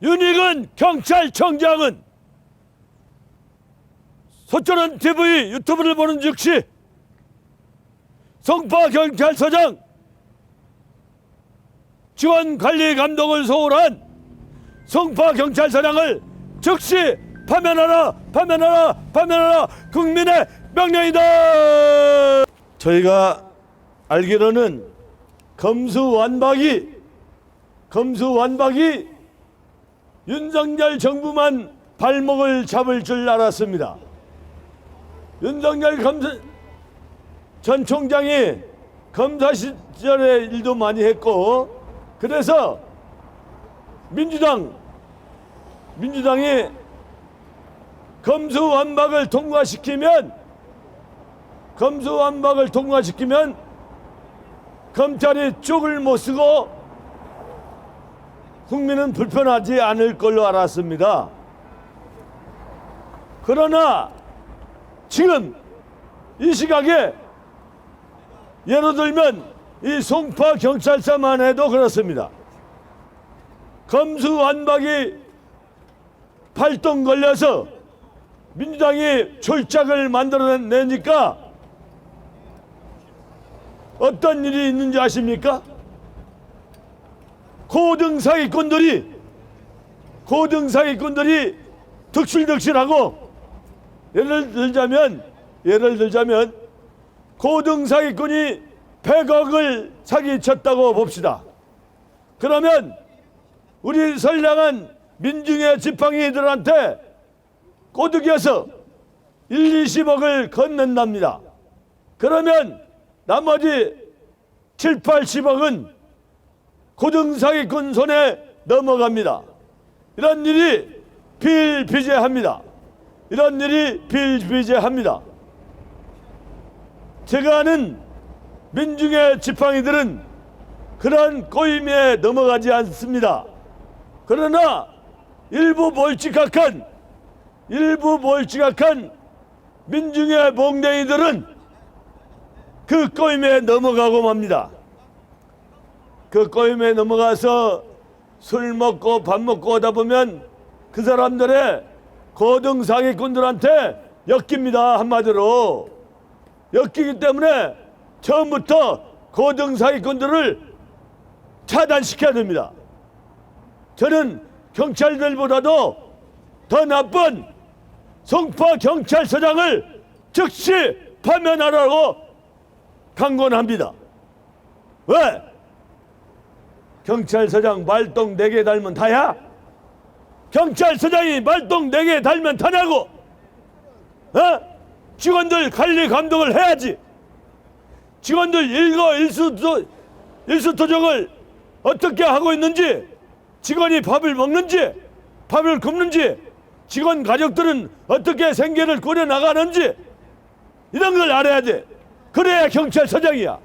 윤희근 경찰청장은 소철원 TV 유튜브를 보는 즉시 송파 경찰서장 지원관리감독을 소홀한 송파 경찰서장을 즉시 파면하라, 파면하라, 파면하라, 국민의 명령이다. 저희가 알기로는 검수완박이 윤석열 정부만 발목을 잡을 줄 알았습니다. 윤석열 전 총장이 검사 시절에 일도 많이 했고, 그래서 민주당이 검수완박을 통과시키면 검찰이 쪽을 못 쓰고 국민은 불편하지 않을 걸로 알았습니다. 그러나 지금 이 시각에 예를 들면 이 송파 경찰서만 해도 그렇습니다. 검수완박이 발동 걸려서 민주당이 출작을 만들어내니까 어떤 일이 있는지 아십니까? 고등 사기꾼들이 득실득실하고, 예를 들자면 고등 사기꾼이 100억을 사기쳤다고 봅시다. 그러면 우리 선량한 민중의 지팡이들한테 꼬드겨서 1, 20억을 건넨답니다. 그러면 나머지 7, 80억은 고등사기꾼 손에 넘어갑니다. 이런 일이 비일비재합니다. 제가 아는 민중의 지팡이들은 그런 꼬임에 넘어가지 않습니다. 그러나 일부 몰지각한 민중의 몽댕이들은 그 꼬임에 넘어가고 맙니다. 그 꼬임에 넘어가서 술 먹고 밥 먹고 하다 보면 그 사람들의 고등 사기꾼들한테 엮입니다. 한마디로 엮이기 때문에 처음부터 고등 사기꾼들을 차단시켜야 됩니다. 저는 경찰들보다도 더 나쁜 송파 경찰서장을 즉시 파면하라고 강권합니다. 왜? 경찰서장 말똥 4개 달면 다야? 경찰서장이 말똥 4개 달면 다냐고? 직원들 관리 감독을 해야지. 직원들 일수토적을 어떻게 하고 있는지, 직원이 밥을 먹는지, 밥을 굶는지, 직원 가족들은 어떻게 생계를 꾸려나가는지, 이런 걸 알아야 돼. 그래야 경찰서장이야.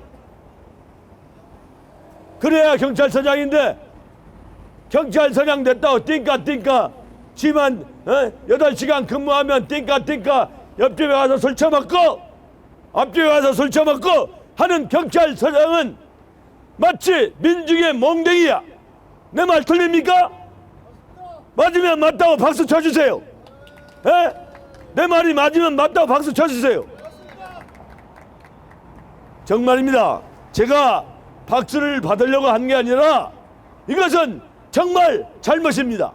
그래야 경찰서장인데, 경찰서장 됐다고 띵까 지만 8시간 근무하면 띵까 옆집에 가서 술 처먹고 앞집에 가서 술 처먹고 하는 경찰서장은 마치 민중의 몽댕이야. 내 말 틀립니까? 맞으면 맞다고 박수 쳐주세요. 내 말이 맞으면 맞다고 박수 쳐주세요. 정말입니다. 제가 박수를 받으려고 한 게 아니라 이것은 정말 잘못입니다.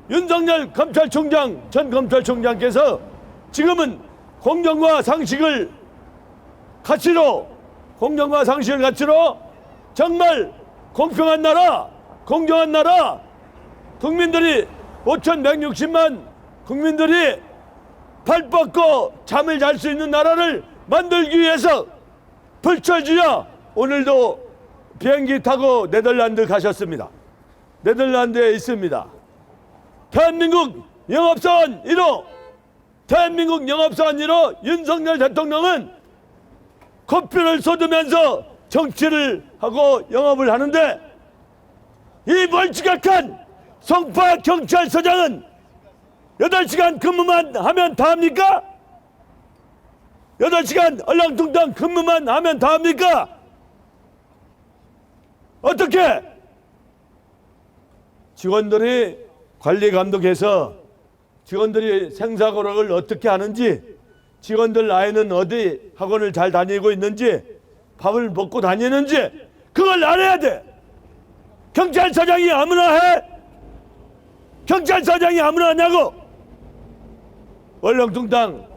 윤석열 전 검찰총장께서 지금은 공정과 상식을 가치로 정말 공평한 나라, 공정한 나라, 국민들이 5,160만 국민들이 발 뻗고 잠을 잘 수 있는 나라를 만들기 위해서 불철주야 오늘도 비행기 타고 네덜란드 가셨습니다. 네덜란드에 있습니다. 대한민국 영업사원 1호 윤석열 대통령은 코피를 쏟으면서 정치를 하고 영업을 하는데, 이 멀찌감한 송파 경찰서장은 8시간 근무만 하면 다 합니까? 8시간 얼렁뚱땅 근무만 하면 다 합니까? 어떻게 직원들이 관리 감독해서 직원들이 생사고락을 어떻게 하는지, 직원들 아이는 어디 학원을 잘 다니고 있는지, 밥을 먹고 다니는지 그걸 알아야 돼. 경찰서장이 아무나 해? 경찰서장이 아무나 하냐고? 얼렁뚱땅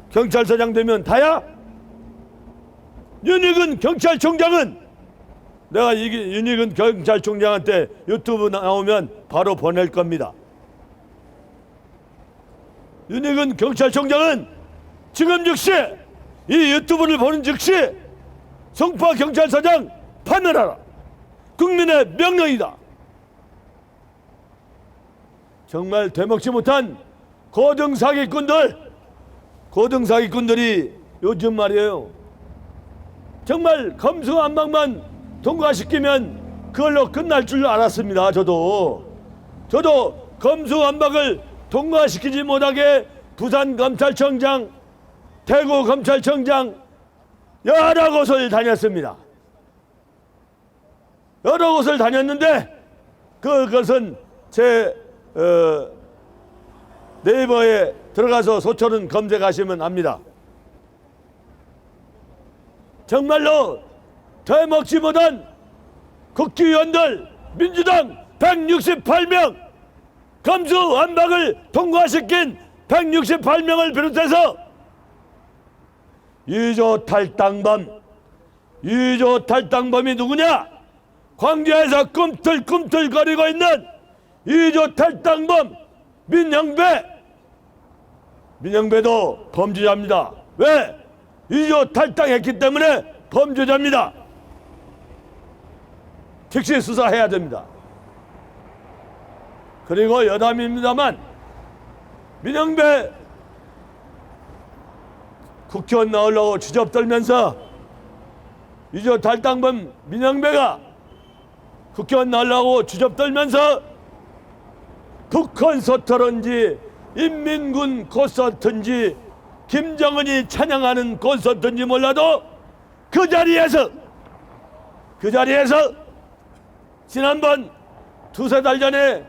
경찰서장 되면 다야? 윤익은 경찰총장은, 내가 윤익은 경찰총장한테 유튜브 나오면 바로 보낼 겁니다. 윤익은 경찰총장은 지금 즉시 이 유튜브를 보는 즉시 송파 경찰서장 파면하라. 국민의 명령이다. 정말 되먹지 못한 고등사기꾼들이 요즘 말이에요, 정말 검수완박만 통과시키면 그걸로 끝날 줄 알았습니다. 저도 검수완박을 통과시키지 못하게 부산검찰청장, 대구검찰청장 여러 곳을 다녔습니다. 여러 곳을 다녔는데 그것은 제 네이버에 들어가서 소철은 검색하시면 압니다. 정말로 되먹지 못한 국회의원들, 민주당 168명, 검수완박을 통과시킨 168명을 비롯해서 유조 탈당범이 누구냐? 광주에서 꿈틀꿈틀거리고 있는 유조 탈당범 민영배도 범죄자입니다. 왜? 유조 탈당했기 때문에 범죄자입니다. 즉시 수사해야 됩니다. 그리고 여담입니다만, 민영배 국회의원 나오려고 주접 떨면서 유조 탈당범 민영배가 국회의원 나오려고 주접 떨면서 북한 서터런지 인민군 콘서트인지 김정은이 찬양하는 콘서트인지 몰라도 그 자리에서 지난번 두세 달 전에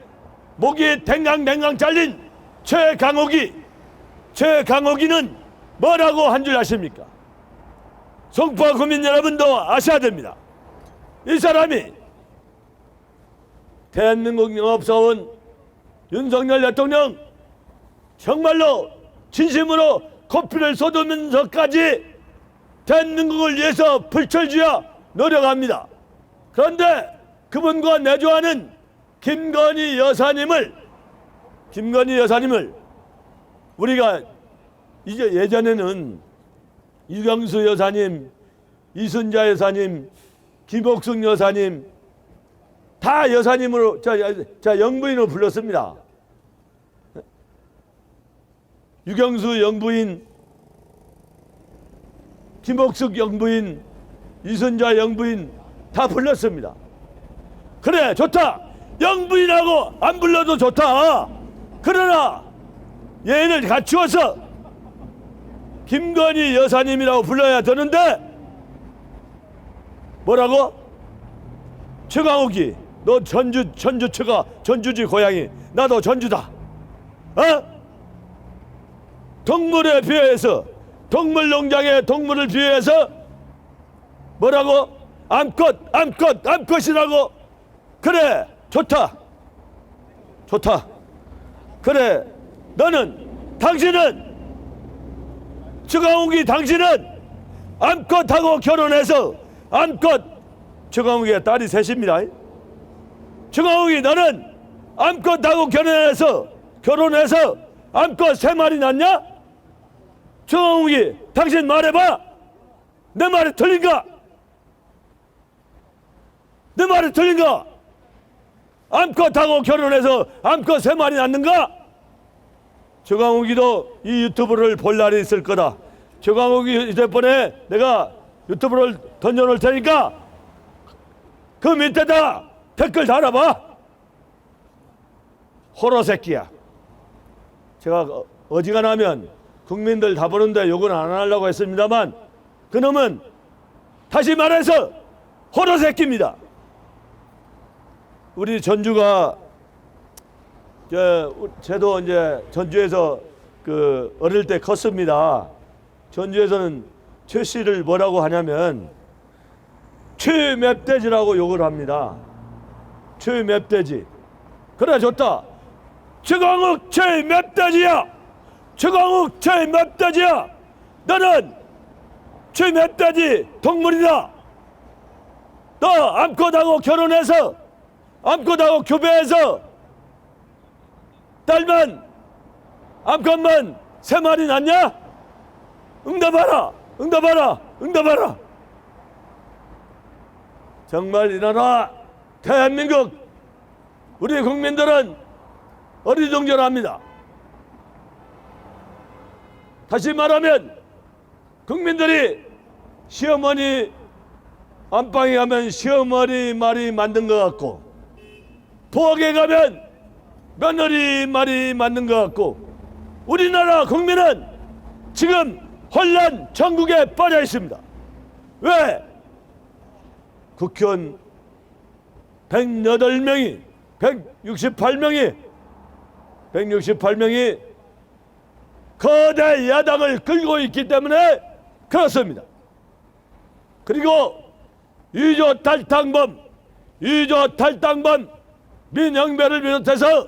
목이 댕강댕강 잘린 최강욱이는 뭐라고 한 줄 아십니까? 송파 구민 여러분도 아셔야 됩니다. 이 사람이 대한민국 영업사원 윤석열 대통령 정말로 진심으로 코피를 쏟으면서까지 대한민국을 위해서 불철주야 노력합니다. 그런데 그분과 내조하는 김건희 여사님을 우리가 이제 예전에는 유경수 여사님, 이순자 여사님, 김옥숙 여사님 다 여사님으로 영부인으로 불렀습니다. 유경수 영부인, 김옥숙 영부인, 이순자 영부인 다 불렀습니다. 그래, 좋다. 영부인하고 안 불러도 좋다. 그러나 예의를 갖추어서 김건희 여사님이라고 불러야 되는데 뭐라고? 최강욱이 너 전주지 고향이, 나도 전주다. 동물에 비유해서, 동물농장에 동물을 비유해서 뭐라고? 암컷이라고. 그래, 좋다. 그래, 당신은 최강욱이, 당신은 암컷하고 결혼해서 최강욱이의 딸이 셋입니다. 최강욱이 너는 암컷하고 결혼해서 암컷 3마리 낳냐? 최강욱이 당신 말해봐. 내 말이 틀린가? 암컷하고 결혼해서 암컷 3마리 낳는가? 최강욱이도 이 유튜브를 볼 날이 있을 거다. 최강욱이 휴대폰에 내가 유튜브를 던져놓을 테니까 그 밑에다 댓글 달아봐. 호러 새끼야. 제가 어지간하면 국민들 다 보는데 욕은 안 하려고 했습니다만 그놈은 다시 말해서 호러 새끼입니다. 우리 전주가 저도 이제 전주에서 그 어릴 때 컸습니다. 전주에서는 최 씨를 뭐라고 하냐면 최맵돼지라고 욕을 합니다. 최맵돼지. 그래 좋다. 최강욱 최맵돼지야. 최강욱 최맵돼지야. 너는 최맵돼지 동물이다. 너 암컷하고 결혼해서 암컷하고 교배해서 딸만 암컷만 3마리 낳냐? 응답하라. 응답하라. 응답하라. 정말 일어나. 대한민국 우리 국민들은 어리둥절합니다. 다시 말하면 국민들이 시어머니 안방에 가면 시어머니 말이 맞는 것 같고 부엌에 가면 며느리 말이 맞는 것 같고 우리나라 국민은 지금 혼란 전국에 빠져 있습니다. 왜? 국회의원 108명이 168명이 거대 야당을 끌고 있기 때문에 그렇습니다. 그리고 유조 탈당범 민영배를 비롯해서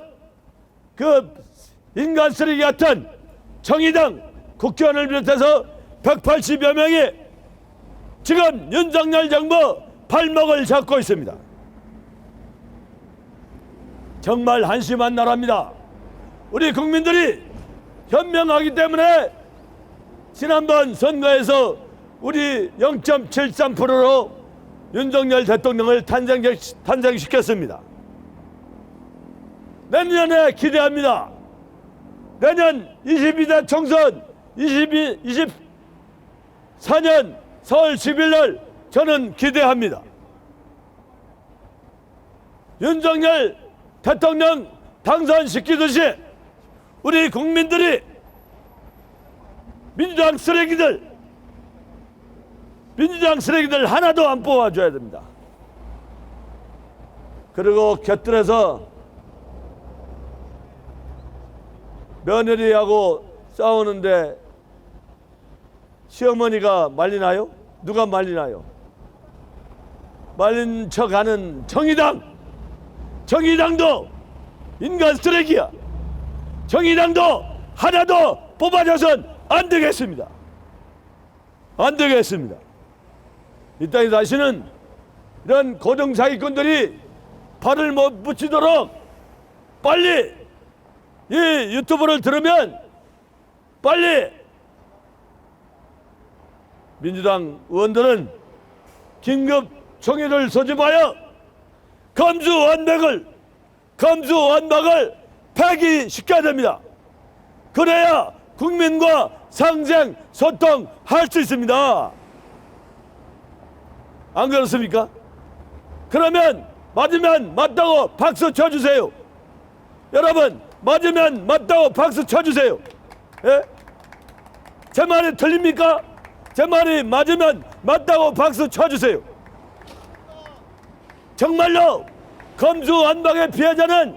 그 인간 쓰레기 같은 정의당 국회의원을 비롯해서 180여 명이 지금 윤석열 정부 발목을 잡고 있습니다. 정말 한심한 나라입니다. 우리 국민들이 현명하기 때문에 지난번 선거에서 우리 0.73%로 윤석열 대통령을 탄생시켰습니다. 내년에 기대합니다. 내년 22대 총선 24년 4월 10일 날 저는 기대합니다. 윤석열 대통령 당선시키듯이 우리 국민들이 민주당 쓰레기들 하나도 안 뽑아줘야 됩니다. 그리고 곁들여서 며느리하고 싸우는데 시어머니가 말리나요? 누가 말리나요? 말린 척하는 정의당도 인간 쓰레기야. 정의당도 하나도 뽑아줘선 안 되겠습니다. 안 되겠습니다. 이 땅에 다시는 이런 고정사기꾼들이 발을 못 붙이도록 빨리 이 유튜브를 들으면 빨리 민주당 의원들은 긴급 총회를 소집하여 검수완박을 폐기시켜야 됩니다. 그래야 국민과 상생 소통할 수 있습니다. 안 그렇습니까? 그러면 맞으면 맞다고 박수 쳐주세요. 여러분 맞으면 맞다고 박수 쳐주세요. 예? 제 말이 틀립니까? 제 말이 맞으면 맞다고 박수 쳐주세요. 정말로 검수완박의 피해자는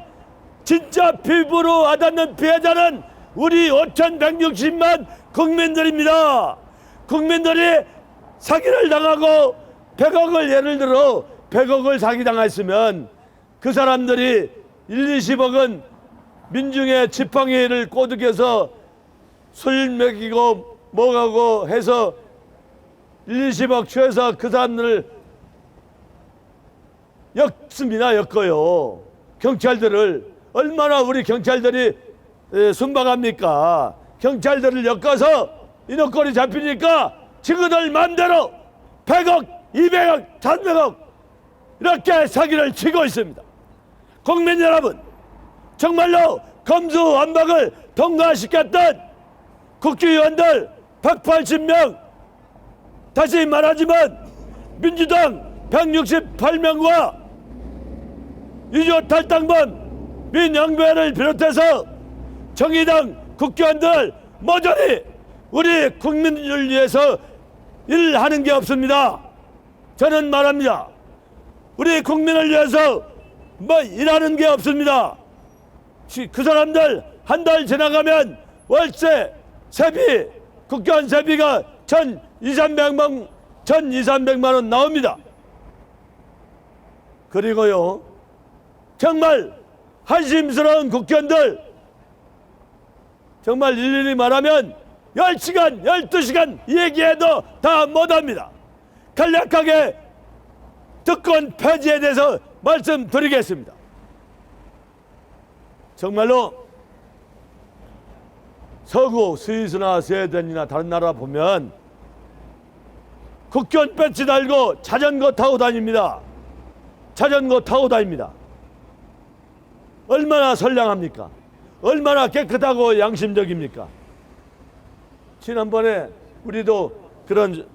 진짜 피부로 와닿는 피해자는 우리 5,160만 국민들입니다. 국민들이 사기를 당하고 100억을 예를 들어 100억을 사기당했으면 그 사람들이 20억은 민중의 지팡이를 꼬드겨서 술 먹이고 뭐하고 해서 20억 취해서 그 사람들을 엮어요. 경찰들을 얼마나 우리 경찰들이 순박합니까? 경찰들을 엮어서 인허꼴이 잡히니까 지그들 맘대로 100억, 200억, 300억 이렇게 사기를 치고 있습니다. 국민 여러분, 정말로 검수완박을 통과시켰던 국회의원들 180명, 다시 말하지만 민주당 168명과 유조 탈당범 민영배를 비롯해서 정의당 국회의원들 모조리 우리 국민을 위해서 일하는 게 없습니다. 저는 말합니다. 우리 국민을 위해서 뭐 일하는 게 없습니다. 그 사람들 한 달 지나가면 월세, 세비, 국가원 세비가 1,200~300만 원 나옵니다. 그리고요, 정말 한심스러운 국회의원들, 정말 일일이 말하면 10시간, 12시간 얘기해도 다 못합니다. 간략하게 특권 폐지에 대해서 말씀드리겠습니다. 정말로 서구 스위스나 스웨덴이나 다른 나라 보면 국회의원 배지 달고 자전거 타고 다닙니다. 자전거 타고 다닙니다. 얼마나 선량합니까? 얼마나 깨끗하고 양심적입니까? 지난번에 우리도 그런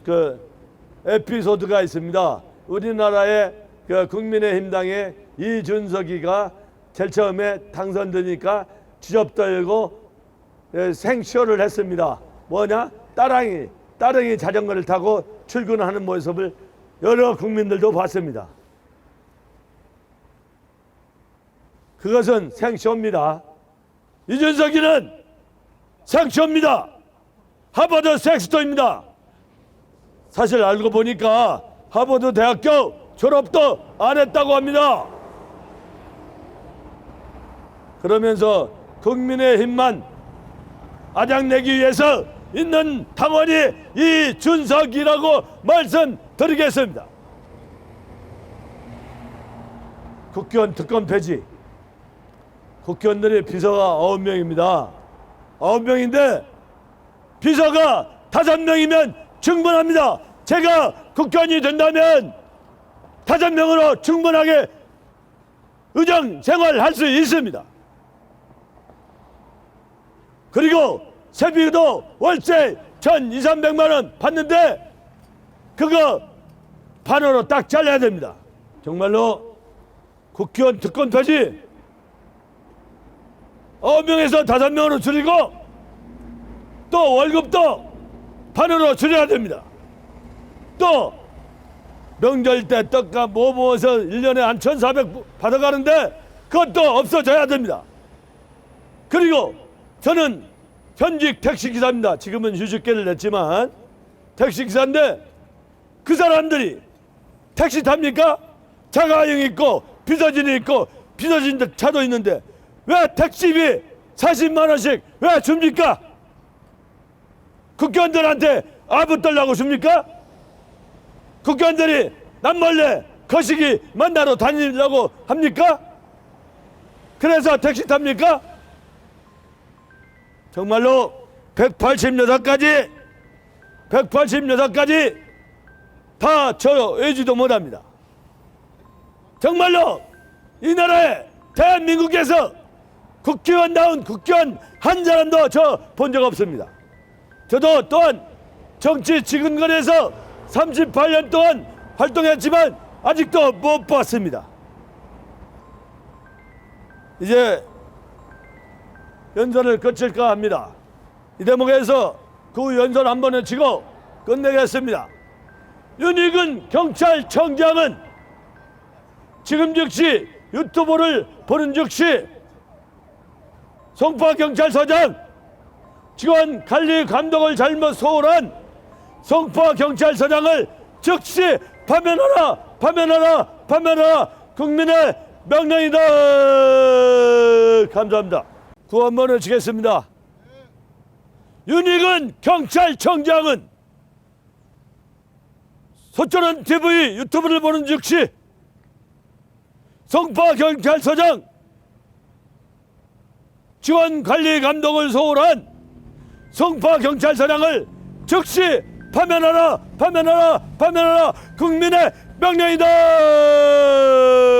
에피소드가 있습니다. 우리나라의 국민의힘당의 이준석이가 제일 처음에 당선되니까 주접떨고 생쇼를 했습니다. 뭐냐? 따릉이 자전거를 타고 출근하는 모습을 여러 국민들도 봤습니다. 그것은 생쇼입니다. 이준석이는 생쇼입니다. 하버드 섹스토입니다. 사실 알고 보니까 하버드 대학교 졸업도 안 했다고 합니다. 그러면서 국민의힘만 아작내기 위해서 있는 당원이 이준석이라고 말씀드리겠습니다. 국회의원 특권 폐지. 국회의원들의 비서가 9명입니다. 9명인데 비서가 5명이면 충분합니다. 제가 국회의원이 된다면 5명으로 충분하게 의정 생활할 수 있습니다. 그리고 세비도 월세 1,200~300만 원 받는데 그거 반으로 딱 잘라야 됩니다. 정말로 국회의원 특권 폐지 9명에서 5명으로 줄이고 또 월급도 반으로 줄여야 됩니다. 또 명절 때 떡값 뭐 모아서 1년에 한 1,400 받아가는데 그것도 없어져야 됩니다. 그리고 저는 현직 택시기사입니다. 지금은 휴직계를 냈지만 택시기사인데 그 사람들이 택시 탑니까? 자가용 있고 비서진이 있고 비서진 차도 있는데 왜 택시비 40만 원씩 왜 줍니까? 국회의원들한테 아부떨라고 줍니까? 국회의원들이 남몰래 거시기 만나러 다니려고 합니까? 그래서 택시 탑니까? 정말로 186가지 다 저 외지도 못합니다. 정말로 이 나라에 대한민국에서 국회의원다운 국회의원 한 사람도 저 본 적 없습니다. 저도 또한 정치 지근거리에서 38년 동안 활동했지만 아직도 못 봤습니다. 이제 연설을 거칠까 합니다. 이 대목에서 그 연설 한 번에 치고 끝내겠습니다. 윤익은 경찰청장은 지금 즉시 유튜브를 보는 즉시 송파경찰서장 직원관리 감독을 잘못 소홀한 송파경찰서장을 즉시 파면하라 국민의 명령이다. 감사합니다. 구원문을 치겠습니다. 윤익은 경찰청장은 소천원 TV 유튜브를 보는 즉시 송파경찰서장 직원관리 감독을 소홀한 송파경찰서장을 즉시 파면하라 국민의 명령이다.